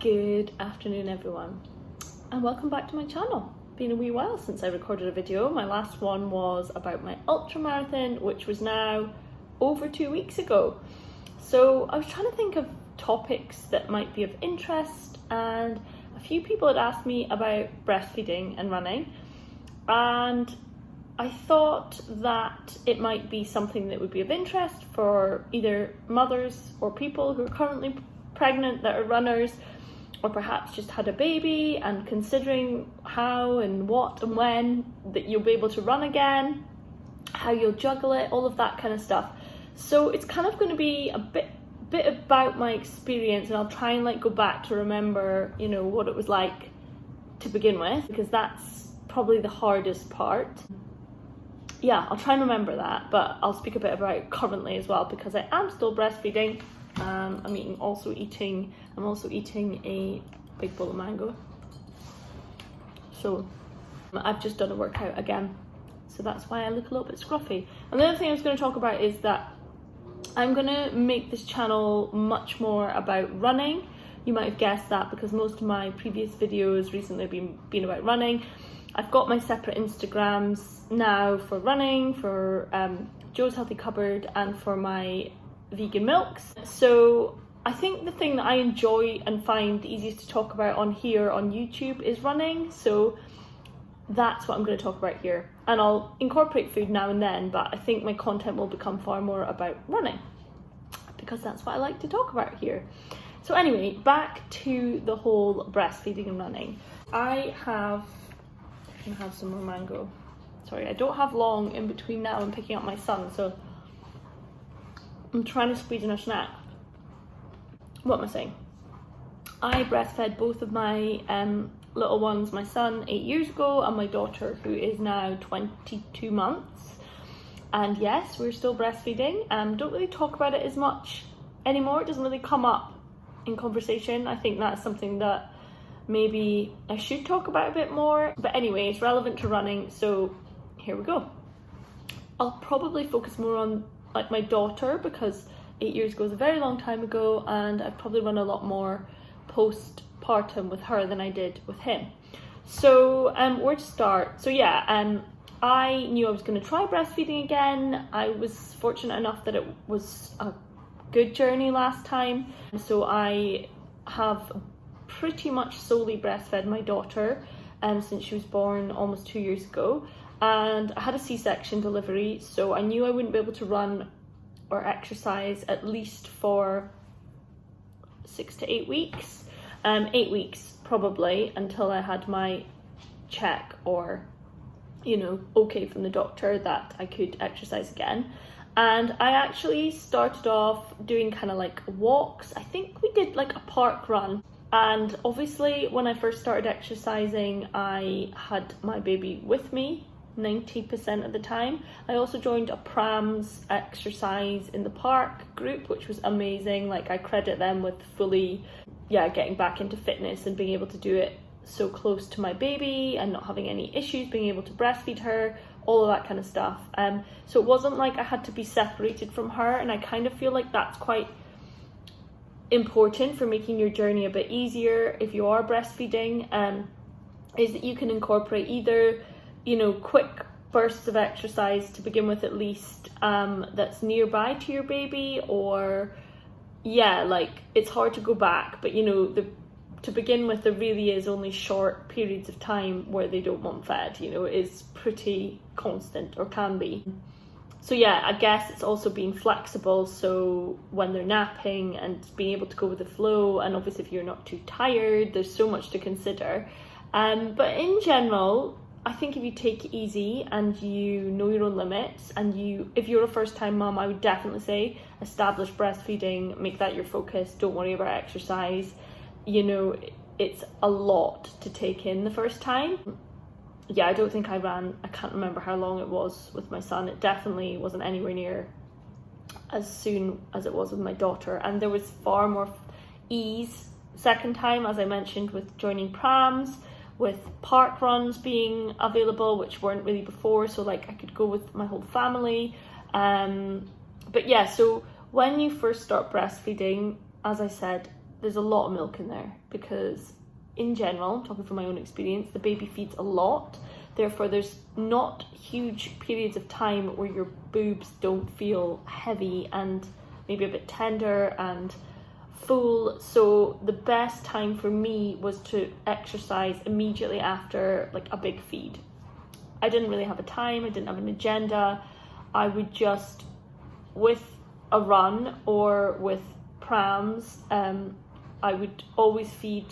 Good afternoon everyone, and welcome back to my channel. Been a wee while since I recorded a video. My last one was about my ultramarathon, which was now over 2 weeks ago. So I was trying to think of topics that might be of interest, and a few people had asked me about breastfeeding and running, and I thought that it might be something that would be of interest for either mothers or people who are currently pregnant that are runners, or perhaps just had a baby and considering how and what and when that you'll be able to run again, how you'll juggle it, all of that kind of stuff. So it's kind of going to be a bit about my experience, and I'll try and go back to remember, what it was like to begin with, because that's probably the hardest part. Yeah, I'll try and remember that, but I'll speak a bit about it currently as well, because I am still breastfeeding. I'm also eating a big bowl of mango. So I've just done a workout again, so that's why I look a little bit scruffy. And the other thing I was going to talk about is that I'm going to make this channel much more about running. You might have guessed that because most of my previous videos recently have been about running. I've got my separate Instagrams now for running, for Joe's Healthy Cupboard, and for my vegan milks. So I think the thing that I enjoy and find the easiest to talk about on here on YouTube is running, so that's what I'm going to talk about here. And I'll incorporate food now and then, but I think my content will become far more about running, because that's what I like to talk about here. So anyway, back to the whole breastfeeding and running. I can have some more mango. Sorry, I don't have long in between now and picking up my son, so I'm trying to squeeze in a snack. What am I saying? I breastfed both of my little ones, my son 8 years ago, and my daughter, who is now 22 months. And yes, we're still breastfeeding. Don't really talk about it as much anymore. It doesn't really come up in conversation. I think that's something that maybe I should talk about a bit more. But anyway, it's relevant to running, so here we go. I'll probably focus more on my daughter, because 8 years ago is a very long time ago, and I've probably run a lot more postpartum with her than I did with him. So where to start? So yeah, I knew I was going to try breastfeeding again. I was fortunate enough that it was a good journey last time, so I have pretty much solely breastfed my daughter since she was born almost 2 years ago. And I had a C-section delivery, so I knew I wouldn't be able to run or exercise at least for 6 to 8 weeks. 8 weeks probably, until I had my check or, okay from the doctor that I could exercise again. And I actually started off doing kind of walks. I think we did a park run. And obviously when I first started exercising, I had my baby with me 90% of the time. I also joined a prams exercise in the park group, which was amazing. I credit them with fully getting back into fitness and being able to do it so close to my baby and not having any issues, being able to breastfeed her, all of that kind of stuff. So it wasn't like I had to be separated from her, and I kind of feel like that's quite important for making your journey a bit easier if you are breastfeeding, is that you can incorporate either quick bursts of exercise to begin with, at least, that's nearby to your baby, or it's hard to go back, but to begin with, there really is only short periods of time where they don't want fed. It is pretty constant, or can be. So yeah, I guess it's also being flexible, so when they're napping and being able to go with the flow, and obviously if you're not too tired, there's so much to consider. But in general, I think if you take it easy and you know your own limits, and if you're a first-time mum, I would definitely say establish breastfeeding, make that your focus, don't worry about exercise. It's a lot to take in the first time. Yeah, I don't think I can't remember how long it was with my son. It definitely wasn't anywhere near as soon as it was with my daughter, and there was far more ease second time, as I mentioned, with joining prams, with park runs being available, which weren't really before, so I could go with my whole family. But yeah, so when you first start breastfeeding, as I said, there's a lot of milk in there, because in general, talking from my own experience, the baby feeds a lot. Therefore, there's not huge periods of time where your boobs don't feel heavy and maybe a bit tender and full. So the best time for me was to exercise immediately after like a big feed. I didn't really have a time, I didn't have an agenda. I would just, with a run or with prams, I would always feed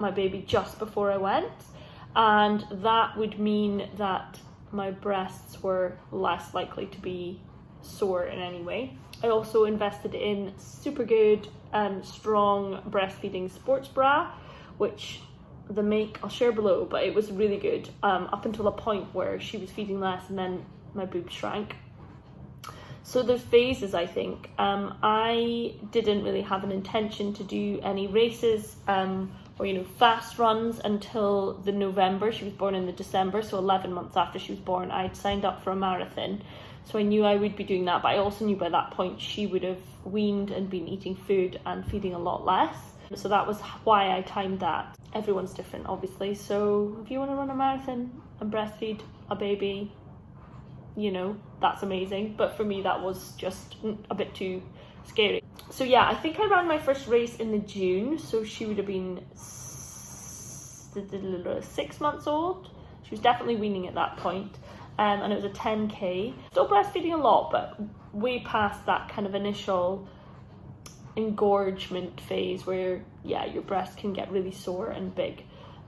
my baby just before I went, and that would mean that my breasts were less likely to be sore in any way. I also invested in super good strong breastfeeding sports bra, which the make I'll share below, but it was really good up until a point where she was feeding less and then my boobs shrank. So there's phases, I think. I didn't really have an intention to do any races or fast runs until the November. She was born in the December, so 11 months after she was born, I'd signed up for a marathon. So I knew I would be doing that, but I also knew by that point she would have weaned and been eating food and feeding a lot less. So that was why I timed that. Everyone's different, obviously. So if you want to run a marathon and breastfeed a baby, that's amazing. But for me, that was just a bit too scary. So yeah, I think I ran my first race in the June. So she would have been 6 months old. She was definitely weaning at that point. And it was a 10K. Still breastfeeding a lot, but way past that kind of initial engorgement phase where, your breast can get really sore and big.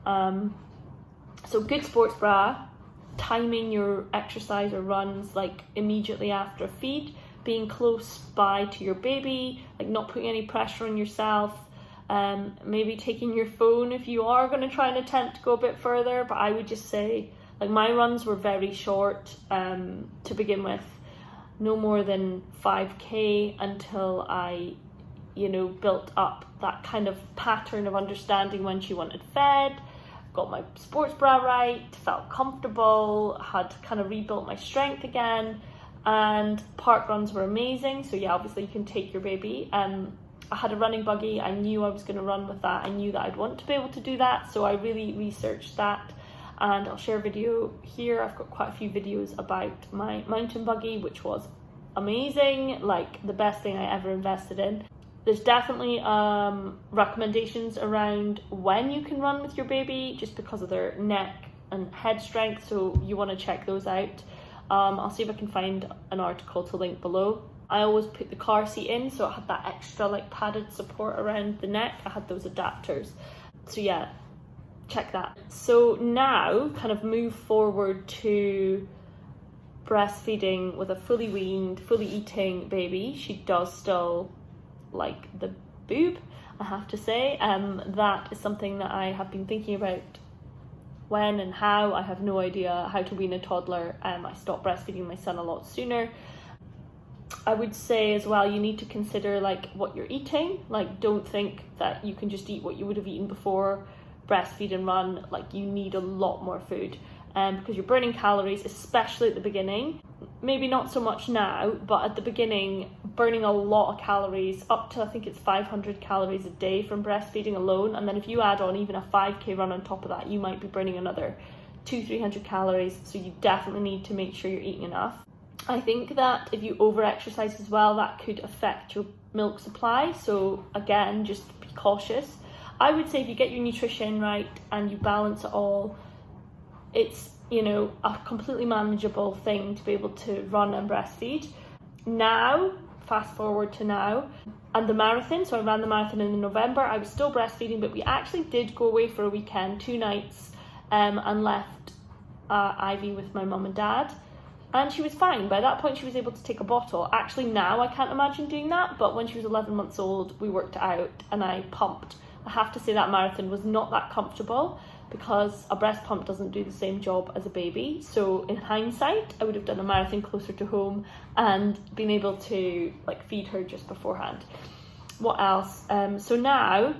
So good sports bra, timing your exercise or runs like immediately after a feed, being close by to your baby, like not putting any pressure on yourself, maybe taking your phone if you are going to try and attempt to go a bit further. But I would just say, like, my runs were very short to begin with, no more than 5K until I built up that kind of pattern of understanding when she wanted fed, got my sports bra right, felt comfortable, had kind of rebuilt my strength again, and park runs were amazing. So yeah, obviously you can take your baby. I had a running buggy. I knew I was going to run with that. I knew that I'd want to be able to do that, so I really researched that, and I'll share a video here. I've got quite a few videos about my mountain buggy, which was amazing, like the best thing I ever invested in. There's definitely recommendations around when you can run with your baby, just because of their neck and head strength, so you want to check those out. I'll see if I can find an article to link below. I always put the car seat in, so it had that extra like padded support around the neck. I had those adapters. So yeah, check that. So now kind of move forward to breastfeeding with a fully weaned, fully eating baby. She does still like the boob, I have to say. That is something that I have been thinking about when and how. I have no idea how to wean a toddler. I stopped breastfeeding my son a lot sooner. I would say as well, you need to consider like what you're eating. Like, don't think that you can just eat what you would have eaten before breastfeed and run. Like, you need a lot more food because you're burning calories, especially at the beginning. Maybe not so much now, but at the beginning, burning a lot of calories, up to I think it's 500 calories a day from breastfeeding alone. And then if you add on even a 5K run on top of that, you might be burning another 200-300 calories. So you definitely need to make sure you're eating enough. I think that if you over-exercise as well, that could affect your milk supply. So again, just be cautious. I would say if you get your nutrition right and you balance it all, it's, a completely manageable thing to be able to run and breastfeed. Now, fast forward to now, and the marathon. So I ran the marathon in November. I was still breastfeeding, but we actually did go away for a weekend, 2 nights, and left Ivy with my mum and dad. And she was fine. By that point, she was able to take a bottle. Actually, now I can't imagine doing that, but when she was 11 months old, we worked it out and I pumped. I have to say that marathon was not that comfortable because a breast pump doesn't do the same job as a baby. So in hindsight, I would have done a marathon closer to home and been able to like feed her just beforehand. What else? So now,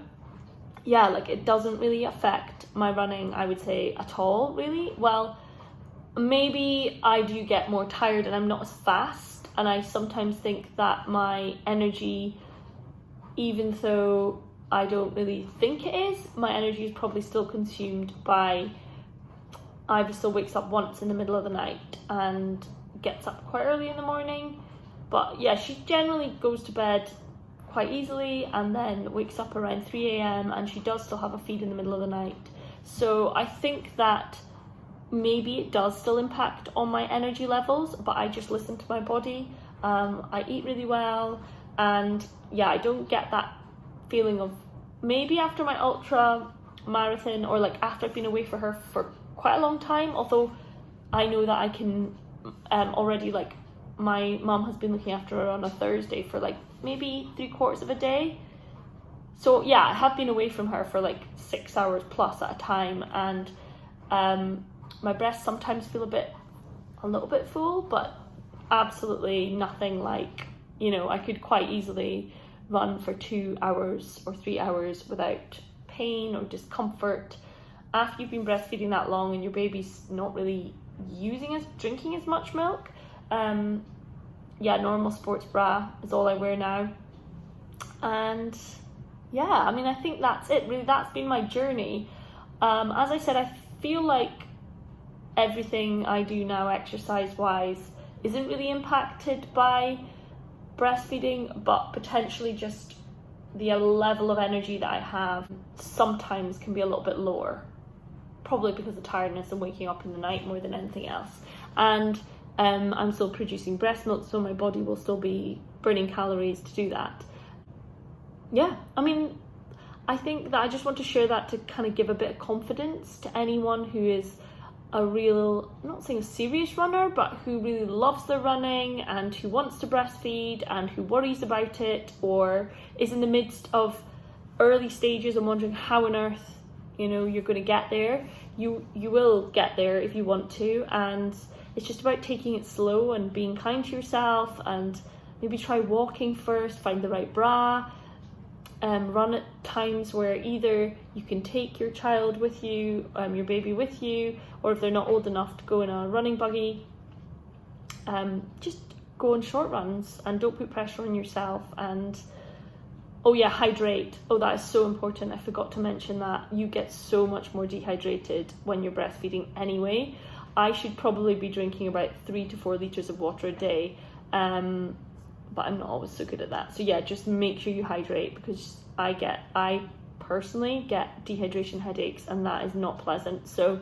yeah, like it doesn't really affect my running, I would say, at all, really. Well, maybe I do get more tired and I'm not as fast, and I sometimes think that my energy, even though I don't really think it is. My energy is probably still consumed by, Ivy still wakes up once in the middle of the night and gets up quite early in the morning. But yeah, she generally goes to bed quite easily and then wakes up around 3 a.m. and she does still have a feed in the middle of the night. So I think that maybe it does still impact on my energy levels, but I just listen to my body. I eat really well, and yeah, I don't get that feeling of, maybe after my ultra marathon or like after I've been away for her for quite a long time, although I know that I can already, like, my mum has been looking after her on a Thursday for like maybe 3/4 of a day. So yeah, I have been away from her for like 6 hours plus at a time, and my breasts sometimes feel a little bit full, but absolutely nothing like, you know, I could quite easily run for 2 hours or 3 hours without pain or discomfort. After you've been breastfeeding that long and your baby's not really drinking as much milk, yeah, normal sports bra is all I wear now. And yeah, I mean, I think that's it, really. That's been my journey. As I said, I feel like everything I do now exercise-wise isn't really impacted by breastfeeding, but potentially just the level of energy that I have sometimes can be a little bit lower, probably because of tiredness and waking up in the night more than anything else. And I'm still producing breast milk, so my body will still be burning calories to do that. Yeah, I mean, I think that I just want to share that to kind of give a bit of confidence to anyone who is a real, I'm not saying a serious runner, but who really loves their running and who wants to breastfeed and who worries about it, or is in the midst of early stages and wondering how on earth, you know, you're going to get there. You will get there if you want to, and it's just about taking it slow and being kind to yourself, and maybe try walking first, find the right bra, run at times where either you can take your child with you, your baby with you, or if they're not old enough to go in a running buggy, just go on short runs and don't put pressure on yourself. And oh yeah, hydrate. Oh, that is so important. I forgot to mention that. You get so much more dehydrated when you're breastfeeding anyway. I should probably be drinking about 3 to 4 liters of water a day, but I'm not always so good at that. So yeah, just make sure you hydrate, because I personally get dehydration headaches, and that is not pleasant. So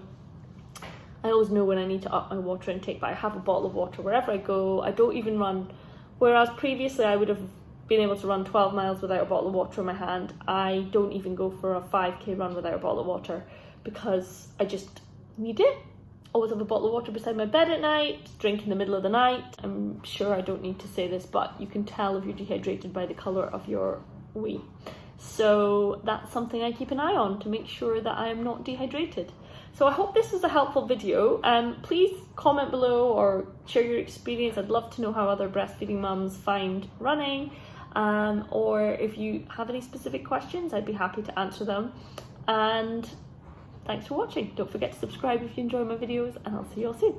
I always know when I need to up my water intake, but I have a bottle of water wherever I go. I don't even run, whereas previously I would have been able to run 12 miles without a bottle of water in my hand. I don't even go for a 5k run without a bottle of water, because I just need it. Always have a bottle of water beside my bed at night, drink in the middle of the night. I'm sure I don't need to say this, but you can tell if you're dehydrated by the colour of your wee. So that's something I keep an eye on to make sure that I am not dehydrated. So I hope this was a helpful video. Please comment below or share your experience. I'd love to know how other breastfeeding mums find running, or if you have any specific questions, I'd be happy to answer them. And thanks for watching. Don't forget to subscribe if you enjoy my videos, and I'll see you all soon.